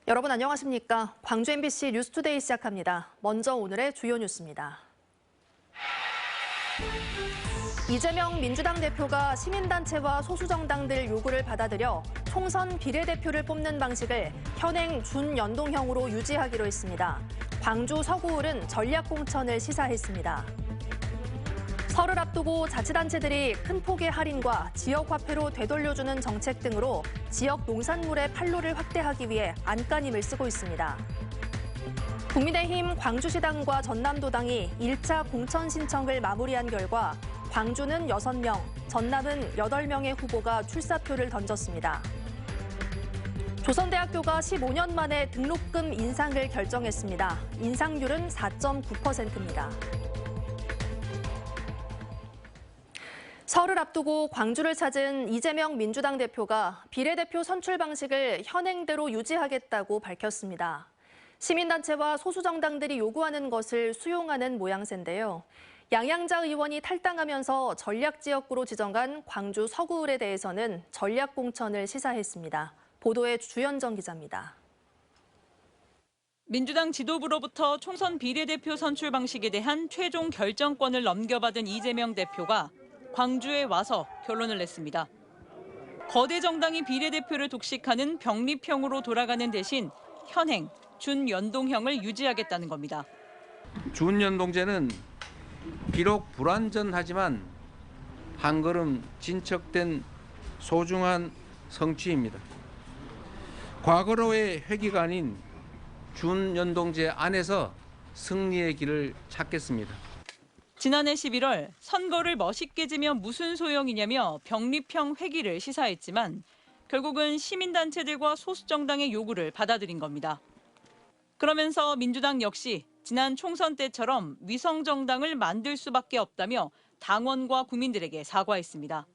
여러분 안녕하십니까? 광주 MBC 뉴스투데이 시작합니다. 먼저 오늘의 주요 뉴스입니다. 이재명 민주당 대표가 시민단체와 소수정당들 요구를 받아들여 총선 비례대표를 뽑는 방식을 현행 준연동형으로 유지하기로 했습니다. 광주 서구을은 전략공천을 시사했습니다. 설을 앞두고 자치단체들이 큰 폭의 할인과 지역화폐로 되돌려주는 정책 등으로 지역 농산물의 판로를 확대하기 위해 안간힘을 쓰고 있습니다. 국민의힘 광주시당과 전남도당이 1차 공천 신청을 마무리한 결과 광주는 6명, 전남은 8명의 후보가 출사표를 던졌습니다. 조선대학교가 15년 만에 등록금 인상을 결정했습니다. 인상률은 4.9%입니다. 설을 앞두고 광주를 찾은 이재명 민주당 대표가 비례대표 선출 방식을 현행대로 유지하겠다고 밝혔습니다. 시민단체와 소수정당들이 요구하는 것을 수용하는 모양새인데요. 양양자 의원이 탈당하면서 전략지역구로 지정한 광주 서구을에 대해서는 전략공천을 시사했습니다. 보도에 주현정 기자입니다. 민주당 지도부로부터 총선 비례대표 선출 방식에 대한 최종 결정권을 넘겨받은 이재명 대표가 광주에 와서 결론을 냈습니다. 거대 정당이 비례대표를 독식하는 병립형으로 돌아가는 대신 현행 준연동형을 유지하겠다는 겁니다. 준연동제는 비록 불완전하지만 한 걸음 진척된 소중한 성취입니다. 과거로의 회귀가 아닌 준연동제 안에서 승리의 길을 찾겠습니다. 지난해 11월 선거를 멋있게 지면 무슨 소용이냐며 병립형 회귀를 시사했지만 결국은 시민단체들과 소수정당의 요구를 받아들인 겁니다. 그러면서 민주당 역시 지난 총선 때처럼 위성정당을 만들 수밖에 없다며 당원과 국민들에게 사과했습니다.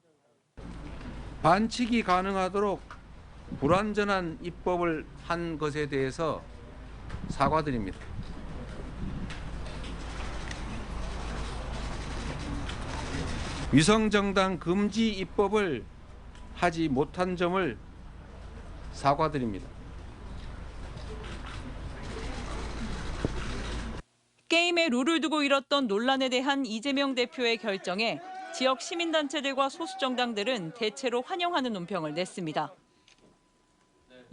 반칙이 가능하도록 불완전한 입법을 한 것에 대해서 사과드립니다. 위성정당 금지 입법을 하지 못한 점을 사과드립니다. 게임의 룰을 두고 일었던 논란에 대한 이재명 대표의 결정에 지역 시민단체들과 소수정당들은 대체로 환영하는 논평을 냈습니다.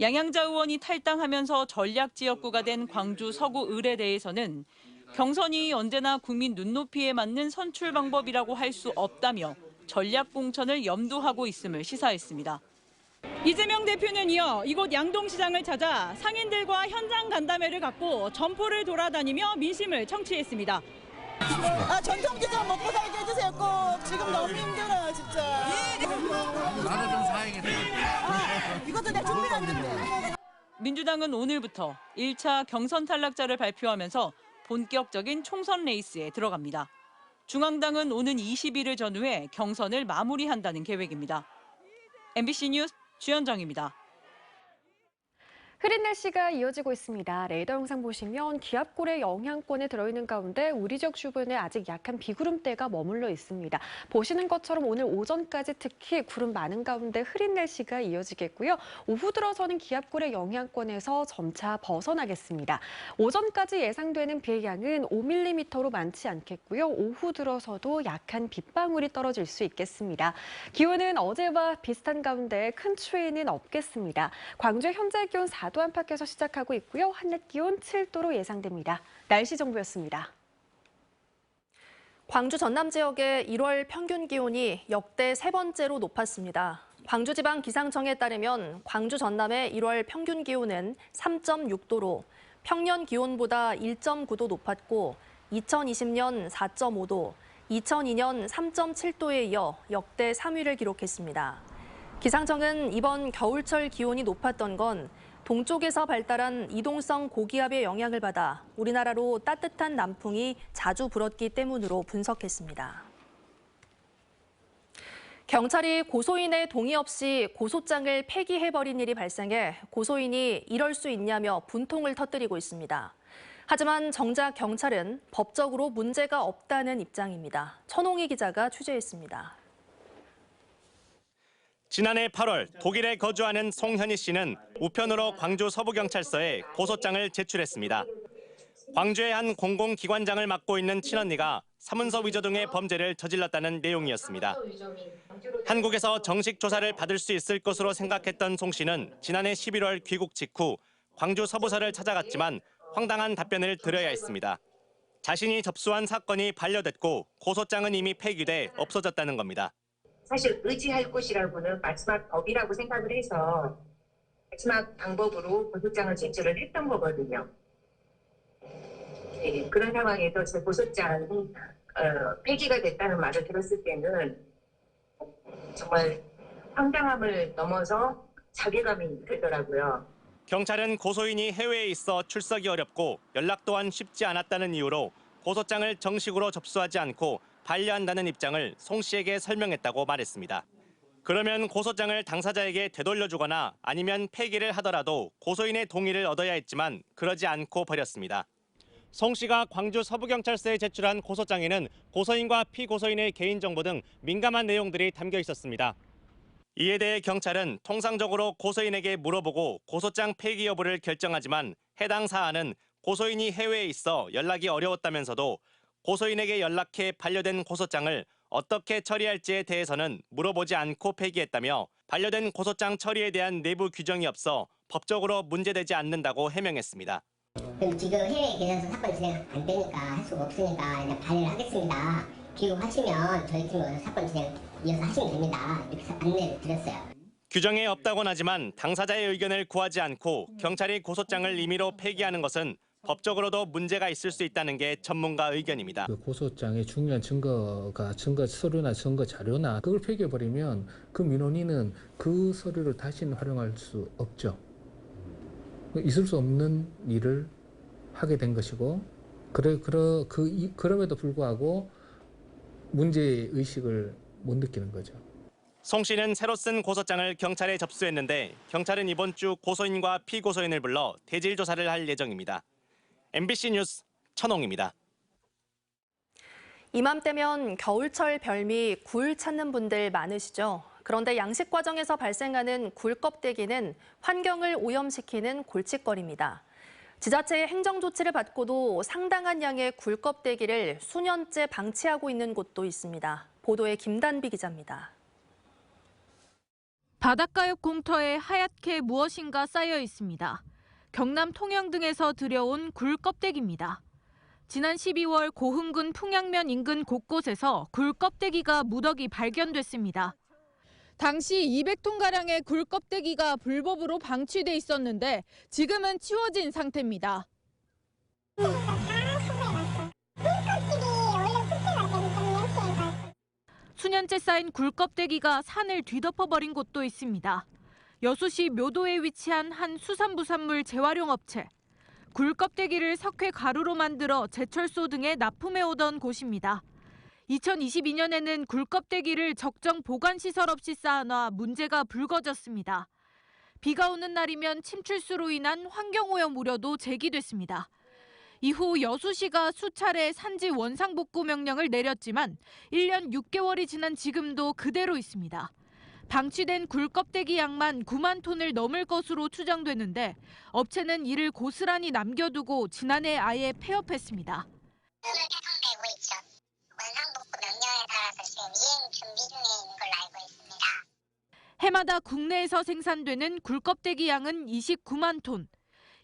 양양자 의원이 탈당하면서 전략지역구가 된 광주 서구을에 대해서는 경선이 언제나 국민 눈높이에 맞는 선출 방법이라고 할 수 없다며 전략공천을 염두하고 있음을 시사했습니다. 이재명 대표는 이어 이곳 양동시장을 찾아 상인들과 현장 간담회를 갖고 점포를 돌아다니며 민심을 청취했습니다. 전통기장 먹고 살게 해주세요. 꼭 지금 너무 힘들어요 진짜. 나도 좀 사야겠다. 이것도 내가 준비했는데. 민주당은 오늘부터 1차 경선 탈락자를 발표하면서 본격적인 총선 레이스에 들어갑니다. 중앙당은 오는 20일을 전후해 경선을 마무리한다는 계획입니다. MBC 뉴스 주현정입니다. 흐린 날씨가 이어지고 있습니다. 레이더 영상 보시면 기압골의 영향권에 들어있는 가운데 우리 지역 주변에 아직 약한 비구름대가 머물러 있습니다. 보시는 것처럼 오늘 오전까지 특히 구름 많은 가운데 흐린 날씨가 이어지겠고요. 오후 들어서는 기압골의 영향권에서 점차 벗어나겠습니다. 오전까지 예상되는 비의 양은 5mm로 많지 않겠고요. 오후 들어서도 약한 빗방울이 떨어질 수 있겠습니다. 기온은 어제와 비슷한 가운데 큰 추위는 없겠습니다. 광주 현재 기온 4도 안팎에서 시작하고 있고요. 한낮 기온 7도로 예상됩니다. 날씨 정보였습니다. 광주 전남 지역의 1월 평균 기온이 역대 세 번째로 높았습니다. 광주지방기상청에 따르면 광주 전남의 1월 평균 기온은 3.6도로 평년 기온보다 1.9도 높았고 2020년 4.5도, 2002년 3.7도에 이어 역대 3위를 기록했습니다. 기상청은 이번 겨울철 기온이 높았던 건 동쪽에서 발달한 이동성 고기압의 영향을 받아 우리나라로 따뜻한 남풍이 자주 불었기 때문으로 분석했습니다. 경찰이 고소인의 동의 없이 고소장을 폐기해버린 일이 발생해 고소인이 이럴 수 있냐며 분통을 터뜨리고 있습니다. 하지만 정작 경찰은 법적으로 문제가 없다는 입장입니다. 천홍희 기자가 취재했습니다. 지난해 8월 독일에 거주하는 송현희 씨는 우편으로 광주 서부경찰서에 고소장을 제출했습니다. 광주의 한 공공기관장을 맡고 있는 친언니가 사문서 위조 등의 범죄를 저질렀다는 내용이었습니다. 한국에서 정식 조사를 받을 수 있을 것으로 생각했던 송 씨는 지난해 11월 귀국 직후 광주 서부서를 찾아갔지만 황당한 답변을 드려야 했습니다. 자신이 접수한 사건이 반려됐고 고소장은 이미 폐기돼 없어졌다는 겁니다. 사실 의지할 곳이라고는 마지막 법이라고 생각을 해서 마지막 방법으로 고소장을 제출을 했던 거거든요. 네, 그런 상황에서 제 고소장이 폐기가 됐다는 말을 들었을 때는 정말 황당함을 넘어서 자괴감이 들더라고요. 경찰은 고소인이 해외에 있어 출석이 어렵고 연락 또한 쉽지 않았다는 이유로 고소장을 정식으로 접수하지 않고 반려한다는 입장을 송 씨에게 설명했다고 말했습니다. 그러면 고소장을 당사자에게 되돌려주거나 아니면 폐기를 하더라도 고소인의 동의를 얻어야 했지만 그러지 않고 버렸습니다. 송 씨가 광주 서부경찰서에 제출한 고소장에는 고소인과 피고소인의 개인정보 등 민감한 내용들이 담겨 있었습니다. 이에 대해 경찰은 통상적으로 고소인에게 물어보고 고소장 폐기 여부를 결정하지만 해당 사안은 고소인이 해외에 있어 연락이 어려웠다면서도 고소인에게 연락해 반려된 고소장을 어떻게 처리할지에 대해서는 물어보지 않고 폐기했다며 반려된 고소장 처리에 대한 내부 규정이 없어 법적으로 문제되지 않는다고 해명했습니다. 그럼 지금 해외에 계셔서 사건 진행 안 되니까 할 수가 없으니까 그냥 반려를 하겠습니다. 귀국하시면 저희 팀으로 사건 진행 이어서 하시면 됩니다. 이렇게 안내를 드렸어요. 규정에 없다고는 하지만 당사자의 의견을 구하지 않고 경찰이 고소장을 임의로 폐기하는 것은 법적으로도 문제가 있을 수 있다는 게 전문가 의견입니다. 그 고소장에 중요한 증거 서류나 증거 자료나 그걸 폐기해버리면 그 민원인은 그 서류를 다시는 활용할 수 없죠. 있을 수 없는 일을 하게 된 것이고 그럼에도 불구하고 문제의식을 못 느끼는 거죠. 송 씨는 새로 쓴 고소장을 경찰에 접수했는데 경찰은 이번 주 고소인과 피고소인을 불러 대질 조사를 할 예정입니다. MBC 뉴스 천홍입니다. 이맘때면 겨울철 별미 굴 찾는 분들 많으시죠? 그런데 양식 과정에서 발생하는 굴 껍데기는 환경을 오염시키는 골칫거리입니다. 지자체의 행정 조치를 받고도 상당한 양의 굴 껍데기를 수년째 방치하고 있는 곳도 있습니다. 보도에 김단비 기자입니다. 바닷가 옆 공터에 하얗게 무엇인가 쌓여 있습니다. 경남 통영 등에서 들여온 굴 껍데기입니다. 지난 12월 고흥군 풍양면 인근 곳곳에서 굴 껍데기가 무더기 발견됐습니다. 당시 200톤가량의 굴 껍데기가 불법으로 방치돼 있었는데 지금은 치워진 상태입니다. 수년째 쌓인 굴 껍데기가 산을 뒤덮어버린 곳도 있습니다. 여수시 묘도에 위치한 한 수산부산물 재활용 업체. 굴 껍데기를 석회 가루로 만들어 제철소 등에 납품해 오던 곳입니다. 2022년에는 굴 껍데기를 적정 보관시설 없이 쌓아놔 문제가 불거졌습니다. 비가 오는 날이면 침출수로 인한 환경오염 우려도 제기됐습니다. 이후 여수시가 수차례 산지 원상복구 명령을 내렸지만 1년 6개월이 지난 지금도 그대로 있습니다. 방치된 굴 껍데기 양만 9만 톤을 넘을 것으로 추정되는데 업체는 이를 고스란히 남겨두고 지난해 아예 폐업했습니다. 개통되고 있죠. 원상복구 명령에 따라서 지금 이행 준비 중에 있는 걸로 알고 있습니다. 해마다 국내에서 생산되는 굴 껍데기 양은 29만 톤.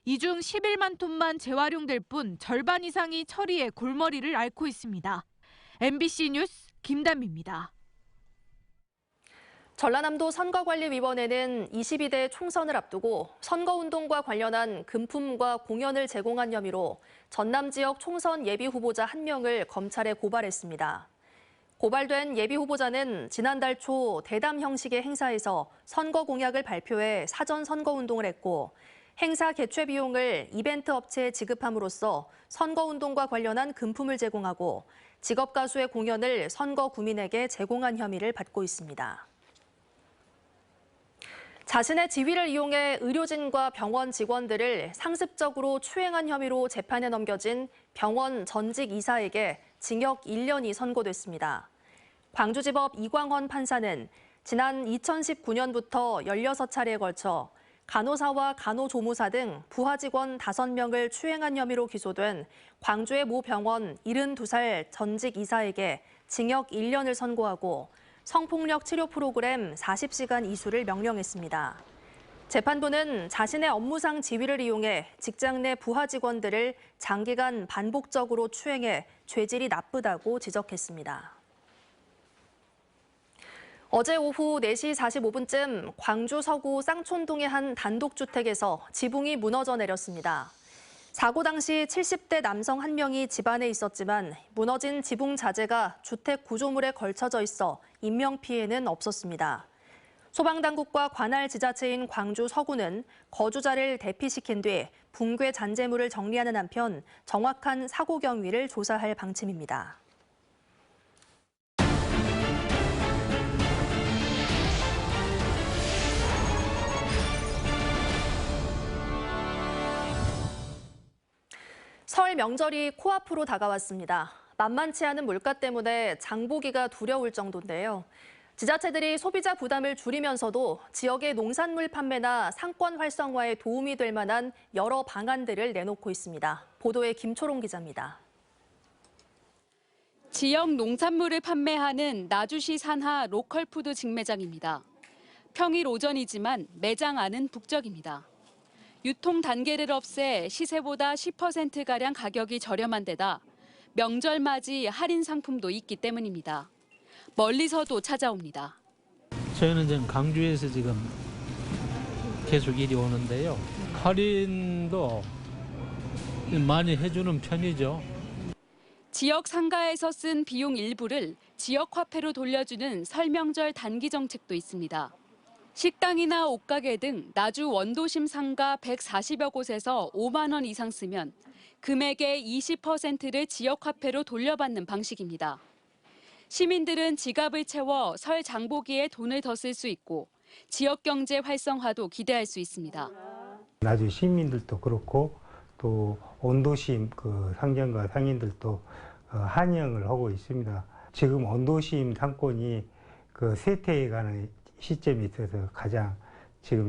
이 중 11만 톤만 재활용될 뿐 절반 이상이 처리에 골머리를 앓고 있습니다. MBC 뉴스 김담입니다. 전라남도 선거관리위원회는 22대 총선을 앞두고 선거운동과 관련한 금품과 공연을 제공한 혐의로 전남 지역 총선 예비 후보자 1명을 검찰에 고발했습니다. 고발된 예비 후보자는 지난달 초 대담 형식의 행사에서 선거 공약을 발표해 사전 선거운동을 했고 행사 개최 비용을 이벤트 업체에 지급함으로써 선거운동과 관련한 금품을 제공하고 직업 가수의 공연을 선거 구민에게 제공한 혐의를 받고 있습니다. 자신의 지위를 이용해 의료진과 병원 직원들을 상습적으로 추행한 혐의로 재판에 넘겨진 병원 전직 이사에게 징역 1년이 선고됐습니다. 광주지법 이광헌 판사는 지난 2019년부터 16차례에 걸쳐 간호사와 간호조무사 등 부하 직원 5명을 추행한 혐의로 기소된 광주의 모 병원 72살 전직 이사에게 징역 1년을 선고하고 성폭력 치료 프로그램 40시간 이수를 명령했습니다. 재판부는 자신의 업무상 지위를 이용해 직장 내 부하 직원들을 장기간 반복적으로 추행해 죄질이 나쁘다고 지적했습니다. 어제 오후 4시 45분쯤 광주 서구 쌍촌동의 한 단독주택에서 지붕이 무너져 내렸습니다. 사고 당시 70대 남성 1명이 집 안에 있었지만 무너진 지붕 자재가 주택 구조물에 걸쳐져 있어 인명피해는 없었습니다. 소방당국과 관할 지자체인 광주 서구는 거주자를 대피시킨 뒤 붕괴 잔재물을 정리하는 한편 정확한 사고 경위를 조사할 방침입니다. 설 명절이 코앞으로 다가왔습니다. 만만치 않은 물가 때문에 장보기가 두려울 정도인데요. 지자체들이 소비자 부담을 줄이면서도 지역의 농산물 판매나 상권 활성화에 도움이 될 만한 여러 방안들을 내놓고 있습니다. 보도에 김초롱 기자입니다. 지역 농산물을 판매하는 나주시 산하 로컬푸드 직매장입니다. 평일 오전이지만 매장 안은 북적입니다. 유통 단계를 없애 시세보다 10%가량 가격이 저렴한 데다 명절 맞이 할인 상품도 있기 때문입니다. 멀리서도 찾아옵니다. 저희는 지금 강주에서 지금 계속 일이 오는데요. 할인도 많이 해주는 편이죠. 지역 상가에서 쓴 비용 일부를 지역 화폐로 돌려주는 설 명절 단기 정책도 있습니다. 식당이나 옷가게 등 나주 원도심 상가 140여 곳에서 5만 원 이상 쓰면 금액의 20%를 지역 화폐로 돌려받는 방식입니다. 시민들은 지갑을 채워 설 장보기에 돈을 더 쓸 수 있고 지역 경제 활성화도 기대할 수 있습니다. 나주 시민들도 그렇고 또 원도심 상점과 상인들도 환영을 하고 있습니다. 지금 원도심 상권이 쇠퇴해 가는 시점에 있어서 가장 지금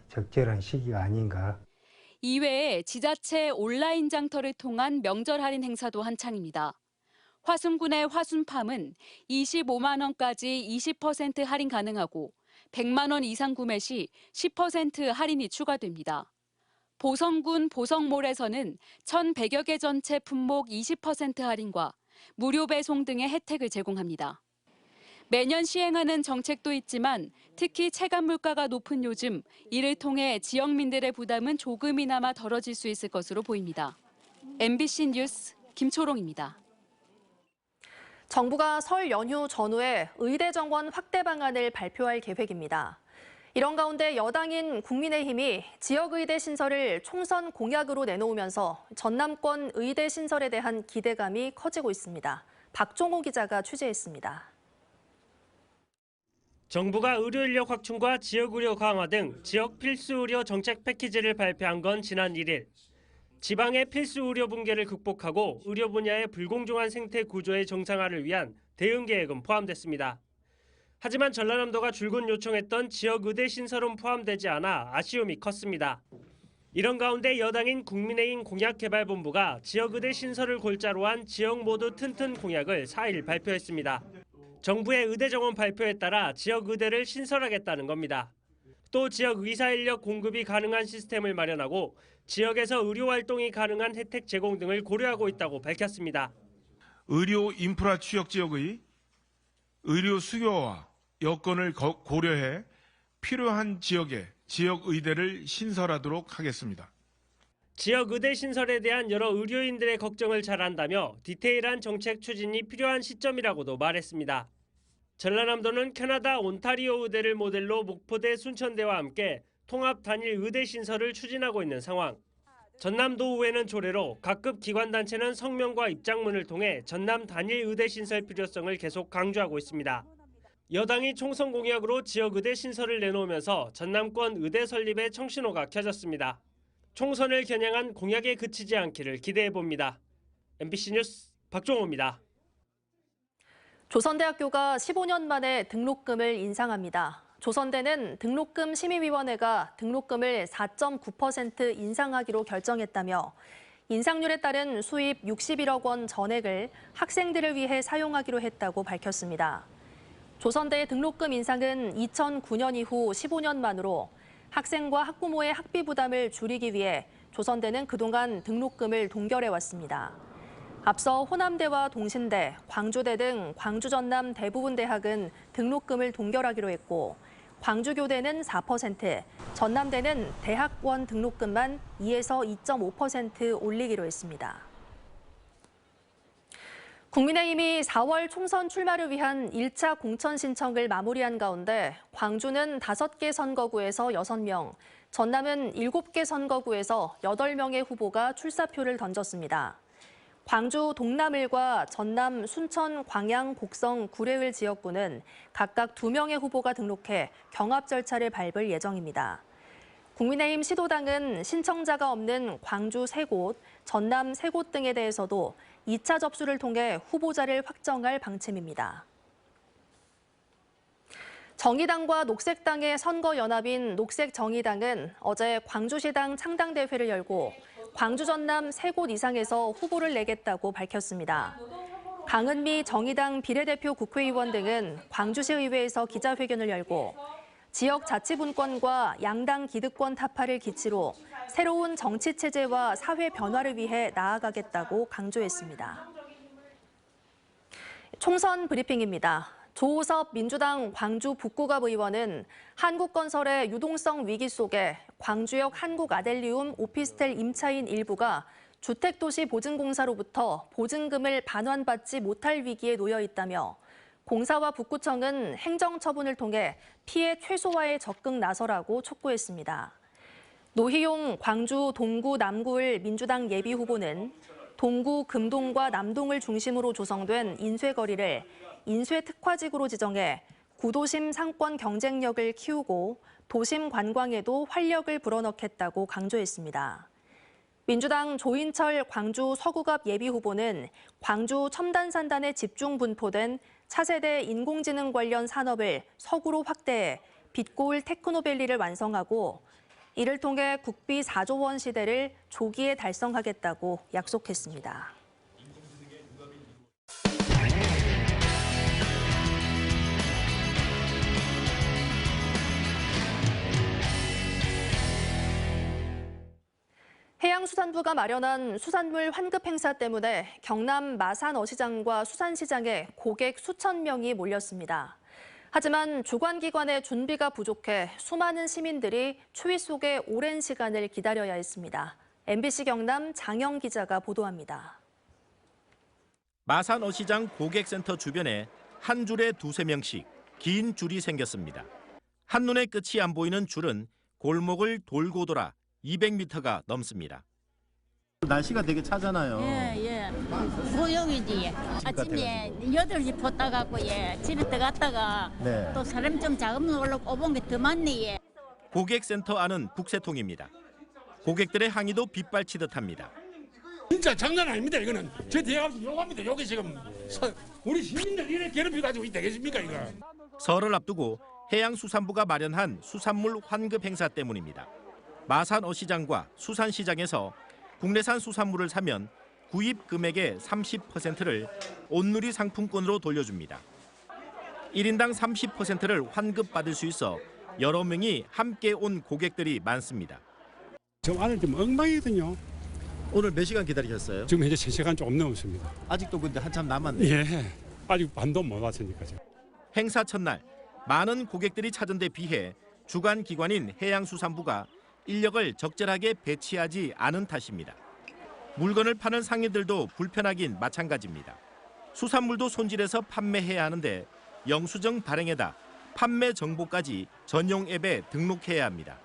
적절한 시기가 아닌가. 이외에 지자체 온라인 장터를 통한 명절 할인 행사도 한창입니다. 화순군의 화순팜은 25만 원까지 20% 할인 가능하고 100만 원 이상 구매 시 10% 할인이 추가됩니다. 보성군 보성몰에서는 1,100여 개 전체 품목 20% 할인과 무료 배송 등의 혜택을 제공합니다. 매년 시행하는 정책도 있지만 특히 체감 물가가 높은 요즘 이를 통해 지역민들의 부담은 조금이나마 덜어질 수 있을 것으로 보입니다. MBC 뉴스 김초롱입니다. 정부가 설 연휴 전후에 의대 정원 확대 방안을 발표할 계획입니다. 이런 가운데 여당인 국민의힘이 지역의대 신설을 총선 공약으로 내놓으면서 전남권 의대 신설에 대한 기대감이 커지고 있습니다. 박종호 기자가 취재했습니다. 정부가 의료 인력 확충과 지역 의료 강화 등 지역 필수 의료 정책 패키지를 발표한 건 지난 1일. 지방의 필수 의료 붕괴를 극복하고 의료 분야의 불공정한 생태 구조의 정상화를 위한 대응 계획은 포함됐습니다. 하지만 전라남도가 줄곧 요청했던 지역 의대 신설은 포함되지 않아 아쉬움이 컸습니다. 이런 가운데 여당인 국민의힘 공약개발본부가 지역 의대 신설을 골자로 한 지역 모두 튼튼 공약을 4일 발표했습니다. 정부의 의대 정원 발표에 따라 지역 의대를 신설하겠다는 겁니다. 또 지역 의사 인력 공급이 가능한 시스템을 마련하고 지역에서 의료 활동이 가능한 혜택 제공 등을 고려하고 있다고 밝혔습니다. 의료 인프라 취약 지역의 의료 수요와 여건을 고려해 필요한 지역에 지역 의대를 신설하도록 하겠습니다. 지역 의대 신설에 대한 여러 의료인들의 걱정을 잘 안다며 디테일한 정책 추진이 필요한 시점이라고도 말했습니다. 전라남도는 캐나다 온타리오 의대를 모델로 목포대, 순천대와 함께 통합 단일 의대 신설을 추진하고 있는 상황. 전남도의회는 조례로 각급 기관단체는 성명과 입장문을 통해 전남 단일 의대 신설 필요성을 계속 강조하고 있습니다. 여당이 총선 공약으로 지역 의대 신설을 내놓으면서 전남권 의대 설립에 청신호가 켜졌습니다. 총선을 겨냥한 공약에 그치지 않기를 기대해봅니다. MBC 뉴스 박종호입니다. 조선대학교가 15년 만에 등록금을 인상합니다. 조선대는 등록금 심의위원회가 등록금을 4.9% 인상하기로 결정했다며 인상률에 따른 수입 61억 원 전액을 학생들을 위해 사용하기로 했다고 밝혔습니다. 조선대의 등록금 인상은 2009년 이후 15년 만으로 학생과 학부모의 학비 부담을 줄이기 위해 조선대는 그동안 등록금을 동결해왔습니다. 앞서 호남대와 동신대, 광주대 등 광주 전남 대부분 대학은 등록금을 동결하기로 했고 광주교대는 4%, 전남대는 대학원 등록금만 2에서 2.5% 올리기로 했습니다. 국민의힘이 4월 총선 출마를 위한 1차 공천 신청을 마무리한 가운데 광주는 5개 선거구에서 6명, 전남은 7개 선거구에서 8명의 후보가 출사표를 던졌습니다. 광주 동남을과 전남 순천, 광양, 곡성, 구례을 지역구는 각각 2명의 후보가 등록해 경합 절차를 밟을 예정입니다. 국민의힘 시도당은 신청자가 없는 광주 3곳, 전남 3곳 등에 대해서도 2차 접수를 통해 후보자를 확정할 방침입니다. 정의당과 녹색당의 선거연합인 녹색정의당은 어제 광주시당 창당대회를 열고 광주 전남 3곳 이상에서 후보를 내겠다고 밝혔습니다. 강은미 정의당 비례대표 국회의원 등은 광주시 의회에서 기자회견을 열고 지역 자치분권과 양당 기득권 타파를 기치로 새로운 정치체제와 사회 변화를 위해 나아가겠다고 강조했습니다. 총선 브리핑입니다. 조호섭 민주당 광주 북구갑 의원은 한국건설의 유동성 위기 속에 광주역 한국아델리움 오피스텔 임차인 일부가 주택도시보증공사로부터 보증금을 반환받지 못할 위기에 놓여 있다며 공사와 북구청은 행정처분을 통해 피해 최소화에 적극 나서라고 촉구했습니다. 노희용 광주 동구 남구을 민주당 예비후보는 동구 금동과 남동을 중심으로 조성된 인쇄거리를 인쇄특화지구로 지정해 구도심 상권 경쟁력을 키우고 도심 관광에도 활력을 불어넣겠다고 강조했습니다. 민주당 조인철 광주 서구갑 예비후보는 광주 첨단산단에 집중 분포된 차세대 인공지능 관련 산업을 서구로 확대해 빛고울 테크노밸리를 완성하고 이를 통해 국비 4조 원 시대를 조기에 달성하겠다고 약속했습니다. 해양수산부가 마련한 수산물 환급 행사 때문에 경남 마산 어시장과 수산시장에 고객 수천 명이 몰렸습니다. 하지만 주관기관의 준비가 부족해 수많은 시민들이 추위 속에 오랜 시간을 기다려야 했습니다. MBC 경남 장영 기자가 보도합니다. 마산 어시장 고객센터 주변에 한 줄에 2~3명씩 긴 줄이 생겼습니다. 한눈에 끝이 안 보이는 줄은 골목을 돌고 돌아 200m가 넘습니다. 날씨가 되게 차잖아요. 예. 고용이지. 아침에 8시 포따 갖고 집에 들어갔다가 또 사람 좀 작으면 올라오고 오본 게 더 많네. 예. 고객센터 안은 북새통입니다. 고객들의 항의도 빗발치듯 합니다. 진짜 장난 아닙니다. 이거는 제 뒤에 가서 욕합니다. 여기 지금 우리 시민들 이래 괴롭혀가지고 되겠습니까 이거. 설을 앞두고 해양수산부가 마련한 수산물 환급 행사 때문입니다. 마산 어시장과 수산시장에서 국내산 수산물을 사면 구입 금액의 30%를 온누리 상품권으로 돌려줍니다. 1인당 30%를 환급받을 수 있어 여러 명이 함께 온 고객들이 많습니다. 저 안에 좀 엉망이거든요. 오늘 몇 시간 기다리셨어요? 지금 현재 3시간 좀 넘었습니다. 아직도 근데 한참 남았네요. 예, 아직 반도 못 왔으니까. 행사 첫날 많은 고객들이 찾은 데 비해 주관 기관인 해양수산부가 인력을 적절하게 배치하지 않은 탓입니다. 물건을 파는 상인들도 불편하긴 마찬가지입니다. 수산물도 손질해서 판매해야 하는데 영수증 발행에다 판매 정보까지 전용 앱에 등록해야 합니다.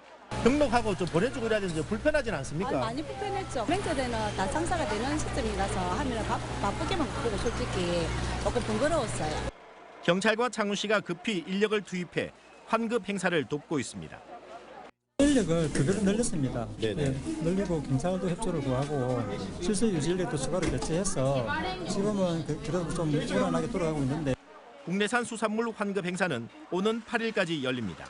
등록하고 좀 보내주고 이래야 되는데 불편하진 않습니까? 많이 불편했죠. 맹세되는 다 장사가 되는 시점이라서 하면 바쁘게만 바쁘고 솔직히 조금 번거로웠어요. 경찰과 창원시가 급히 인력을 투입해 환급 행사를 돕고 있습니다. 인력을 그대로 늘렸습니다. 늘리고 경찰도 협조를 구하고 실수 유지 인력도 추가로 배치해서 지금은 그래도 좀 원활하게 돌아가고 있는데 국내산 수산물 환급 행사는 오는 8일까지 열립니다.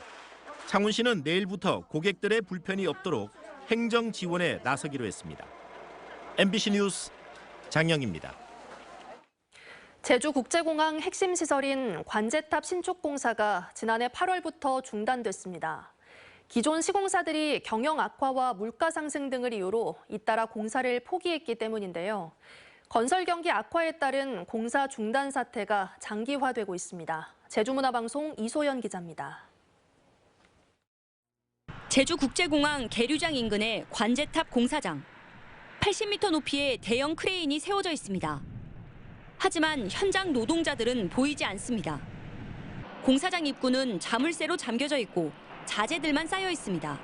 창원시는 내일부터 고객들의 불편이 없도록 행정 지원에 나서기로 했습니다. MBC 뉴스 장영입니다. 제주국제공항 핵심 시설인 관제탑 신축 공사가 지난해 8월부터 중단됐습니다. 기존 시공사들이 경영 악화와 물가 상승 등을 이유로 잇따라 공사를 포기했기 때문인데요. 건설 경기 악화에 따른 공사 중단 사태가 장기화되고 있습니다. 제주문화방송 이소연 기자입니다. 제주국제공항 계류장 인근의 관제탑 공사장. 80m 높이의 대형 크레인이 세워져 있습니다. 하지만 현장 노동자들은 보이지 않습니다. 공사장 입구는 자물쇠로 잠겨져 있고 자재들만 쌓여 있습니다.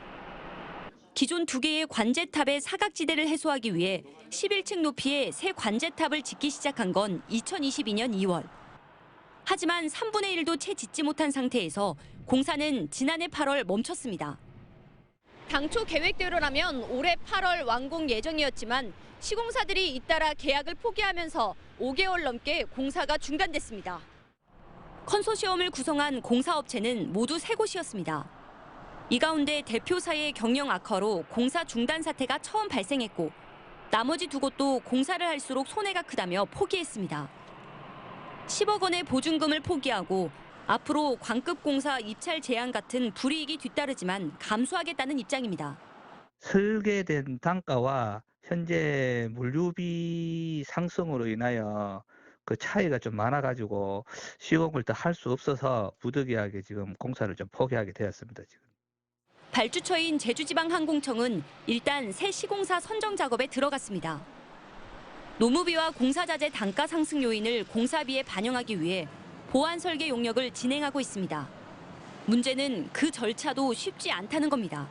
기존 2개의 관제탑의 사각지대를 해소하기 위해 11층 높이의 새 관제탑을 짓기 시작한 건 2022년 2월. 하지만 3분의 1도 채 짓지 못한 상태에서 공사는 지난해 8월 멈췄습니다. 당초 계획대로라면 올해 8월 완공 예정이었지만 시공사들이 잇따라 계약을 포기하면서 5개월 넘게 공사가 중단됐습니다. 컨소시엄을 구성한 공사업체는 모두 3곳이었습니다. 이 가운데 대표사의 경영 악화로 공사 중단 사태가 처음 발생했고 나머지 2곳도 공사를 할수록 손해가 크다며 포기했습니다. 10억 원의 보증금을 포기하고 앞으로 광급 공사 입찰 제한 같은 불이익이 뒤따르지만 감수하겠다는 입장입니다. 설계된 단가와 현재 물류비 상승으로 인하여 그 차이가 좀 많아가지고 시공을 더 할 수 없어서 부득이하게 지금 공사를 좀 포기하게 되었습니다. 지금. 발주처인 제주지방항공청은 일단 새 시공사 선정 작업에 들어갔습니다. 노무비와 공사자재 단가 상승 요인을 공사비에 반영하기 위해 보완 설계 용역을 진행하고 있습니다. 문제는 그 절차도 쉽지 않다는 겁니다.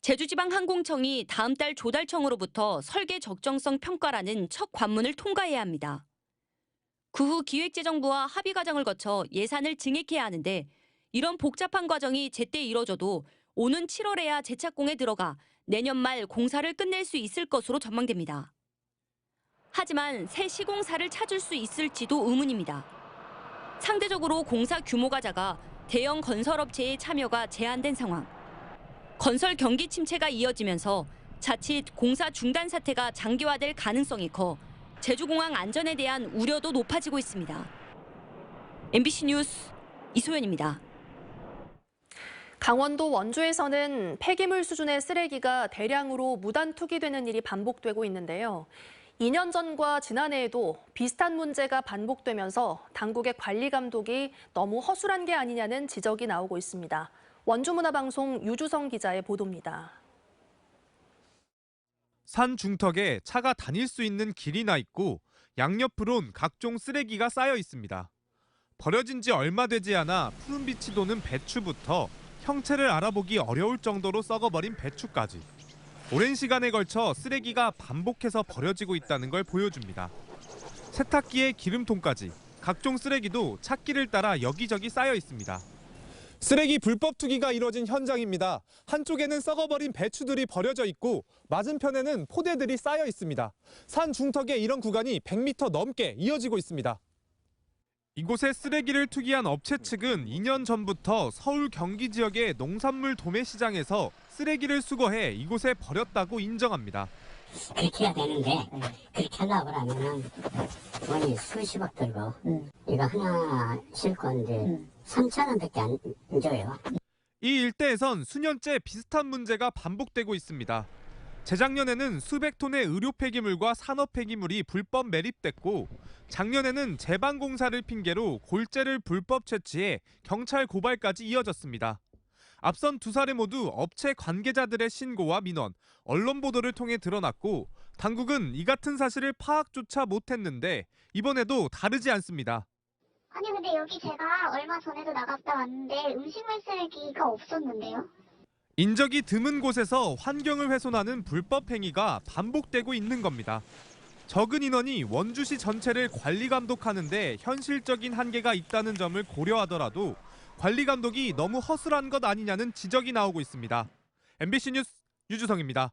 제주지방항공청이 다음 달 조달청으로부터 설계 적정성 평가라는 첫 관문을 통과해야 합니다. 그 후 기획재정부와 합의 과정을 거쳐 예산을 증액해야 하는데 이런 복잡한 과정이 제때 이뤄져도 오는 7월에야 재착공에 들어가 내년 말 공사를 끝낼 수 있을 것으로 전망됩니다. 하지만 새 시공사를 찾을 수 있을지도 의문입니다. 상대적으로 공사 규모가 작아 대형 건설업체의 참여가 제한된 상황. 건설 경기 침체가 이어지면서 자칫 공사 중단 사태가 장기화될 가능성이 커 제주공항 안전에 대한 우려도 높아지고 있습니다. MBC 뉴스 이소연입니다. 강원도 원주에서는 폐기물 수준의 쓰레기가 대량으로 무단 투기되는 일이 반복되고 있는데요. 2년 전과 지난해에도 비슷한 문제가 반복되면서 당국의 관리 감독이 너무 허술한 게 아니냐는 지적이 나오고 있습니다. 원주문화방송 유주성 기자의 보도입니다. 산 중턱에 차가 다닐 수 있는 길이 나 있고 양옆으론 각종 쓰레기가 쌓여 있습니다. 버려진 지 얼마 되지 않아 푸른빛이 도는 배추부터 형체를 알아보기 어려울 정도로 썩어버린 배추까지. 오랜 시간에 걸쳐 쓰레기가 반복해서 버려지고 있다는 걸 보여줍니다. 세탁기에 기름통까지 각종 쓰레기도 찻길을 따라 여기저기 쌓여 있습니다. 쓰레기 불법 투기가 이뤄진 현장입니다. 한쪽에는 썩어버린 배추들이 버려져 있고 맞은편에는 포대들이 쌓여 있습니다. 산 중턱에 이런 구간이 100m 넘게 이어지고 있습니다. 이곳에 쓰레기를 투기한 업체 측은 2년 전부터 서울 경기 지역의 농산물 도매시장에서 쓰레기를 수거해 이곳에 버렸다고 인정합니다. 그렇게 해야 되는데 그렇게 하려고 하면은 돈이 수십억 들고 이거 하나 싣고 이제 3천 원밖에 안 줘요. 이 일대에선 수년째 비슷한 문제가 반복되고 있습니다. 재작년에는 수백 톤의 의료 폐기물과 산업 폐기물이 불법 매립됐고 작년에는 제방공사를 핑계로 골재를 불법 채취해 경찰 고발까지 이어졌습니다. 앞선 2사례 모두 업체 관계자들의 신고와 민원, 언론 보도를 통해 드러났고 당국은 이 같은 사실을 파악조차 못했는데 이번에도 다르지 않습니다. 아니 근데 여기 제가 얼마 전에도 나갔다 왔는데 음식물 쓰레기가 없었는데요. 인적이 드문 곳에서 환경을 훼손하는 불법 행위가 반복되고 있는 겁니다. 적은 인원이 원주시 전체를 관리 감독하는 데 현실적인 한계가 있다는 점을 고려하더라도 관리 감독이 너무 허술한 것 아니냐는 지적이 나오고 있습니다. MBC 뉴스 유주성입니다.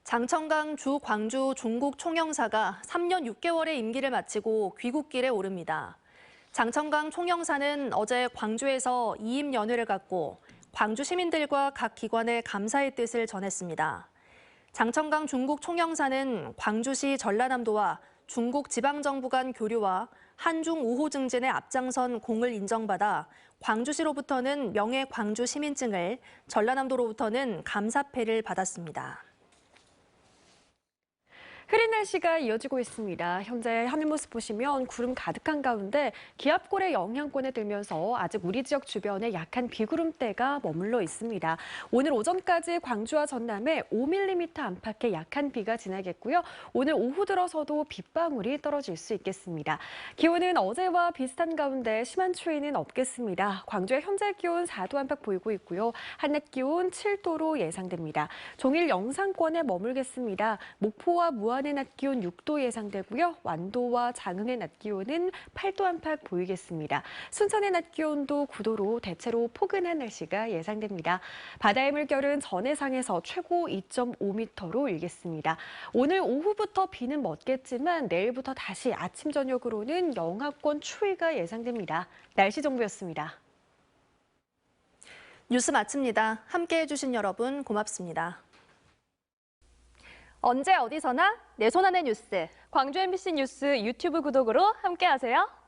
장청강 주 광주 중국 총영사가 3년 6개월의 임기를 마치고 귀국길에 오릅니다. 장청강 총영사는 어제 광주에서 이임 연회를 갖고 광주 시민들과 각 기관에 감사의 뜻을 전했습니다. 장청강 중국 총영사는 광주시 전라남도와 중국 지방정부 간 교류와 한중 우호 증진에 앞장선 공을 인정받아 광주시로부터는 명예 광주 시민증을, 전라남도로부터는 감사패를 받았습니다. 흐린 날씨가 이어지고 있습니다. 현재 하늘 모습 보시면 구름 가득한 가운데 기압골의 영향권에 들면서 아직 우리 지역 주변에 약한 비구름대가 머물러 있습니다. 오늘 오전까지 광주와 전남에 5mm 안팎의 약한 비가 지나겠고요. 오늘 오후 들어서도 빗방울이 떨어질 수 있겠습니다. 기온은 어제와 비슷한 가운데 심한 추위는 없겠습니다. 광주의 현재 기온 4도 안팎 보이고 있고요. 한낮 기온 7도로 예상됩니다. 종일 영상권에 머물겠습니다. 목포와 무안의 낮 기온 6도 예상되고요. 완도와 장흥의 낮 기온은 8도 안팎 보이겠습니다. 순천의 낮 기온도 9도로 대체로 포근한 날씨가 예상됩니다. 바다의 물결은 전해상에서 최고 2.5m로 일겠습니다. 오늘 오후부터 비는 멎겠지만 내일부터 다시 아침 저녁으로는 영하권 추위가 예상됩니다. 날씨 정보였습니다. 뉴스 마칩니다. 함께해 주신 여러분 고맙습니다. 언제 어디서나 내 손 안의 뉴스. 광주 MBC 뉴스 유튜브 구독으로 함께하세요.